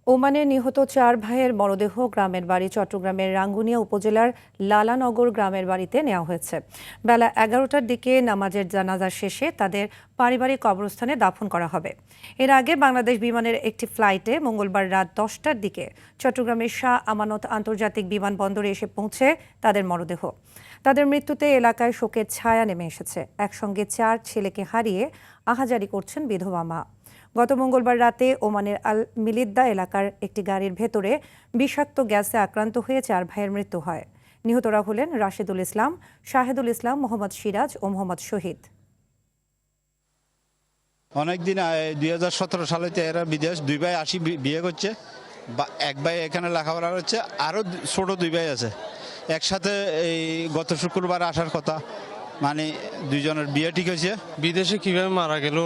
ওমানে নিহত 4 ভাইয়ের মরদেহ গ্রামের বাড়ি চট্টগ্রামের রাঙ্গুনিয়া উপজেলার লালানগর গ্রামের বাড়িতে নেওয়া হয়েছে। বেলা 11টার দিকে নামাজের জানাজা শেষে তাদের পারিবারিক কবরস্থানে দাফন করা হবে। এর আগে বাংলাদেশ বিমানের একটি ফ্লাইটে মঙ্গলবার রাত 10টার দিকে চট্টগ্রামের শাহ আমানত আন্তর্জাতিক বিমানবন্দরে এসে পৌঁছে তাদের মরদেহ। তাদের মৃত্যুতে এলাকায় শোকের ছায়া নেমে এসেছে। একসঙ্গে 4 ছেলেকে হারিয়ে আহাজারি করছেন বিধবা মা। গত মঙ্গলবার রাতে ওমানের আল মিলিদ্দা এলাকার একটি গাড়ির ভেতরে বিষাক্ত গ্যাসে আক্রান্ত হয়ে 4 ভাইয়ের মৃত্যু হয়। নিহতরা হলেন রাশেদুল ইসলাম, শাহেদুল ইসলাম, মোহাম্মদ সিরাজ ও মোহাম্মদ শহীদ। অনেকদিন 2017 সালে এরা বিদেশ 2 ভাই আসি বিয়ে করছে, এক ভাই এখানে লেখাপড়া করছে, আরও ছোট 2 ভাই আছে। একসাথে এই গত শুক্রবার আসার কথা, মানে 2 জনের বিয়ে ঠিক হয়েছে। বিদেশে কিভাবে মারা গেল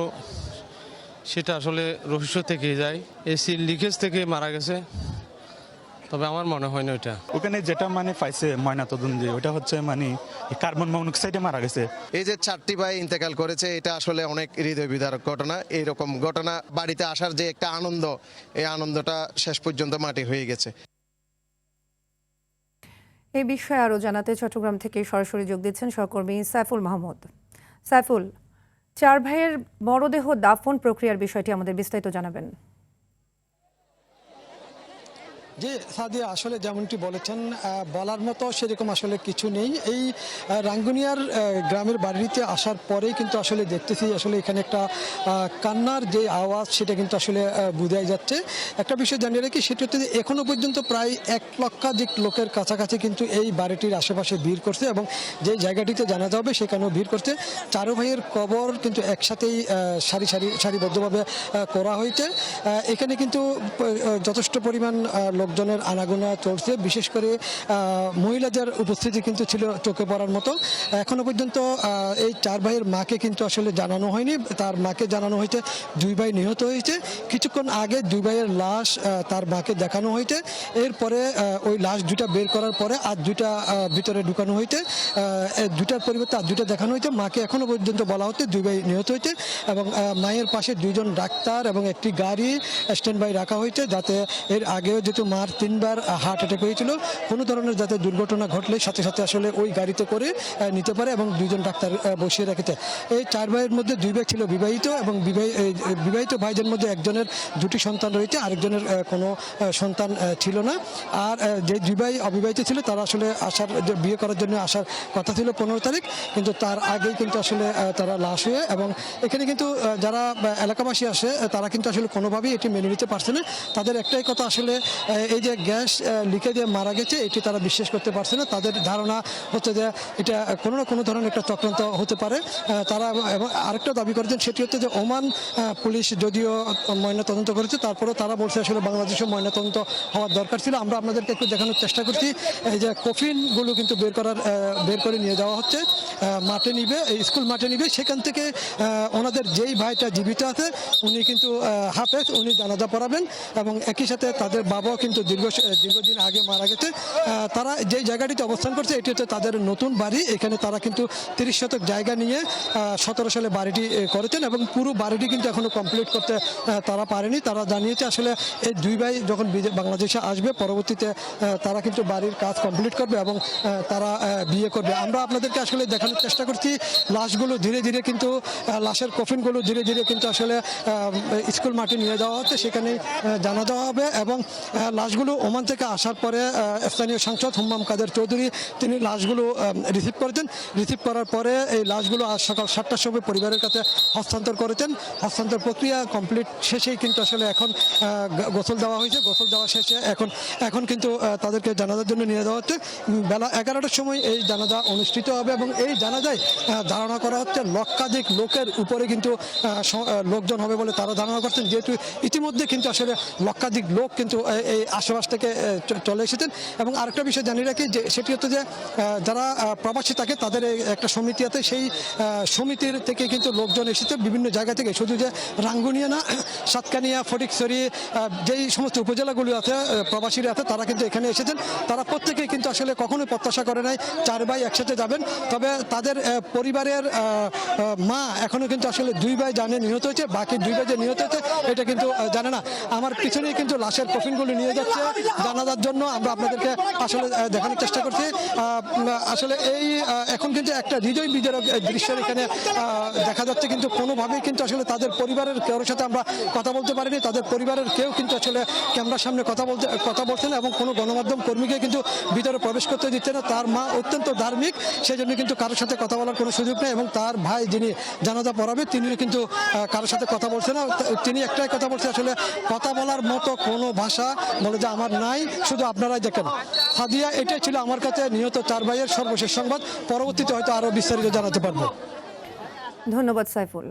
সেটা আসলে রহস্য থেকে যায়। এসি লিকেজ থেকে মারা গেছে, তবে আমার মনে হয় না ওইটা। ওখানে যেটা মানে পাইছে ময়নাতদন্ত, ওটা হচ্ছে মানে কার্বন মনোক্সাইডে মারা গেছে। এই যে 4টি ভাই ইন্তেকাল করেছে, এটা আসলে অনেক হৃদয় বিদারক ঘটনা। এইরকম ঘটনা বাড়িতে আসার যে একটা আনন্দ, এই আনন্দটা শেষ পর্যন্ত মাটি হয়ে গেছে। এই বিষয়ে আরও জানাতে চট্টগ্রাম থেকে সরাসরি যোগ দিচ্ছেন সহকর্মী সাইফুল মাহমুদ। সাইফুল, 4 ভাইয়ের মরদেহ দাফন প্রক্রিয়ার বিষয়টি আমাদের বিস্তারিত জানাবেন। যে সাদিয়া আসলে যেমনটি বলেছেন, বলার মতো সেরকম আসলে কিছু নেই। এই রাঙ্গুনিয়ার গ্রামের বাড়িতে আসার পরেই কিন্তু আসলে দেখতেছি আসলে এখানে একটা কান্নার যে আওয়াজ সেটা কিন্তু আসলে বোঝাই যাচ্ছে। একটা বিষয় জানিয়ে রাখি, সেটা হচ্ছে যে এখনো পর্যন্ত প্রায় 1 লক্ষাধিক লোকের কাছাকাছি কিন্তু এই বাড়িটির আশেপাশে ভিড় করছে এবং যে জায়গাটিতে জানা যাবে সেখানেও ভিড় করছে। 4 ভাইয়ের কবর কিন্তু একসাথেই সারিবদ্ধভাবে করা হয়েছে। এখানে কিন্তু যথেষ্ট পরিমাণ লোকজনের আনাগোনা চলছে, বিশেষ করে মহিলাদের উপস্থিতি কিন্তু ছিল চোখে পড়ার মতো। এখনো পর্যন্ত এই 4 ভাইয়ের মাকে কিন্তু আসলে জানানো হয়নি। তার মাকে জানানো হয়েছে 2 ভাই নিহত হয়েছে। কিছুক্ষণ আগে 2 ভাইয়ের লাশ তার মাকে দেখানো হয়েছে। এরপরে ওই লাশ 2টা বের করার পরে আর 2টা ভিতরে ঢুকানো হয়েছে। 2টার পরিবর্তে আর 2টা দেখানো হয়েছে। মাকে এখনো পর্যন্ত বলা হচ্ছে 2 ভাই নিহত হয়েছে এবং মায়ের পাশে 2 জন ডাক্তার এবং একটি গাড়ি স্ট্যান্ড বাই রাখা হয়েছে, যাতে এর আগেও যেহেতু মার 3বার হার্ট অ্যাটাক হয়েছিল, কোনো ধরনের যাতে দুর্ঘটনা ঘটলে সাথে সাথে আসলে ওই গাড়িতে করে নিতে পারে এবং 2 জন ডাক্তার বসিয়ে রেখেছে। এই 4 ভাইয়ের মধ্যে 2 ভাই ছিল বিবাহিত এবং বিবাহিত ভাইদের মধ্যে একজনের 2টি সন্তান রয়েছে, আরেকজনের কোনো সন্তান ছিল না। আর যে 2 ভাই অবিবাহিত ছিল তারা আসলে বিয়ে করার জন্য আসার কথা ছিল 15 তারিখ, কিন্তু তার আগেই কিন্তু আসলে তারা লাশ হয়ে, এবং এখানে কিন্তু যারা এলাকাবাসী আসে তারা কিন্তু আসলে কোনোভাবেই এটি মেনে নিতে পারছে না। তাদের একটাই কথা, আসলে এই যে গ্যাস লিকে দিয়ে মারা গেছে এটি তারা বিশ্বাস করতে পারছে না। তাদের ধারণা হচ্ছে যে এটা কোনো না কোনো ধরনের একটা চক্রান্ত হতে পারে। তারা এবং আরেকটা দাবি করেছেন, সেটি হচ্ছে যে ওমান পুলিশ যদিও ময়নাতদন্ত করেছে, তারপরেও তারা বলছে আসলে বাংলাদেশেও ময়নাতদন্ত হওয়ার দরকার ছিল। আমরা আপনাদেরকে একটু দেখানোর চেষ্টা করছি। এই যে কফিনগুলো কিন্তু বের করে নিয়ে যাওয়া হচ্ছে, মাঠে নিবে, স্কুল মাঠে নিবে। সেখান থেকে ওনাদের যেই ভাইটা জীবিত আছে উনি কিন্তু হাফেজ, উনি জানাজা পড়াবেন এবং একই সাথে তাদের বাবাও কিন্তু দীর্ঘদিন আগে মারা গেছে। তারা যেই জায়গাটিতে অবস্থান করছে এটি হচ্ছে তাদের নতুন বাড়ি। এখানে তারা কিন্তু 30 শতক জায়গা নিয়ে 17 সালে বাড়িটি করেছেন এবং পুরো বাড়িটি কিন্তু এখনো কমপ্লিট করতে তারা পারেনি। তারা জানিয়েছে আসলে এই 2 ভাই যখন বাংলাদেশে আসবে পরবর্তীতে তারা কিন্তু বাড়ির কাজ কমপ্লিট করবে এবং তারা বিয়ে করবে। আমরা আপনাদেরকে আসলে দেখানোর চেষ্টা করছি লাশগুলো ধীরে ধীরে কিন্তু লাশের কফিনগুলো ধীরে ধীরে কিন্তু আসলে স্কুল মাঠে নিয়ে যাওয়া হচ্ছে, সেখানে জানা দেওয়া হবে। এবং লাশগুলো ওমান থেকে আসার পরে স্থানীয় সাংসদ হুম্মাম কাদের চৌধুরী তিনি লাশগুলো রিসিভ করেছেন। রিসিভ করার পরে এই লাশগুলো আজ সকাল 7টার সময় পরিবারের কাছে হস্তান্তর করেছেন। হস্তান্তর প্রক্রিয়া কমপ্লিট শেষেই কিন্তু আসলে এখন গোসল দেওয়া হয়েছে। গোসল দেওয়া শেষে এখন কিন্তু তাদেরকে জানাজার জন্য নিয়ে যাওয়া হচ্ছে। বেলা 11টার সময় এই জানাজা অনুষ্ঠিত হবে এবং এই জানাজায় ধারণা করা হচ্ছে লক্ষাধিক লোকের উপরে কিন্তু লোকজন হবে বলে তারা ধারণা করছেন, যেহেতু ইতিমধ্যে কিন্তু আসলে লক্ষাধিক লোক কিন্তু এই আশেপাশ থেকে চলে এসেছেন। এবং আরেকটা বিষয় জানিয়ে রাখি যে সেটি হচ্ছে যে যারা প্রবাসী থাকে তাদের একটা সমিতি আছে, সেই সমিতির থেকে কিন্তু লোকজন এসেছে বিভিন্ন জায়গা থেকে, শুধু যে রাঙ্গুনিয়া না, সাতকানিয়া, ফটিকছড়ি, যেই সমস্ত উপজেলাগুলি আছে প্রবাসীরা আছে তারা কিন্তু এখানে এসেছেন। তারা প্রত্যেকেই কিন্তু আসলে কখনোই প্রত্যাশা করে নাই 4 ভাই একসাথে যাবেন, তবে তাদের পরিবারের মা এখনো কিন্তু আসলে 2 ভাই জানে নিহত হয়েছে, বাকি 2 ভাই যে নিহত হয়েছে এটা কিন্তু জানে না। আমার পিছনেই কিন্তু লাশের কফিনগুলো নিয়ে যাচ্ছে জানাজার জন্য, আমরা আপনাদেরকে আসলে দেখানোর চেষ্টা করছি। আসলে এই এখন কিন্তু একটা হৃদয় বিদারক দৃশ্য এখানে দেখা যাচ্ছে, কিন্তু কোনোভাবেই কিন্তু আসলে তাদের পরিবারের কারোর সাথে আমরা কথা বলতে পারিনি। তাদের পরিবারের কেউ কিন্তু আসলে ক্যামেরার সামনে কথা বলছে না এবং কোনো গণমাধ্যম কর্মীকে কিন্তু ভিতরে প্রবেশ করতে দিচ্ছে না। তার মা অত্যন্ত ধার্মিক, সেই জন্য কিন্তু কারোর সাথে কথা বলার কোনো সুযোগ নেই এবং তার ভাই যিনি জানাজা পড়াবে তিনিও কিন্তু কারোর সাথে কথা বলছে না। তিনি একটাই কথা বলছে, আসলে কথা বলার মতো কোনো ভাষা বলে যে আমার নাই, শুধু আপনারাই দেখেন। সাদিয়া, এটাই ছিল আমার কাছে নিহত 4 ভাইয়ের সর্বশেষ সংবাদ। পরবর্তীতে হয়তো আরও বিস্তারিত জানাতে পারবো। ধন্যবাদ সাইফুল।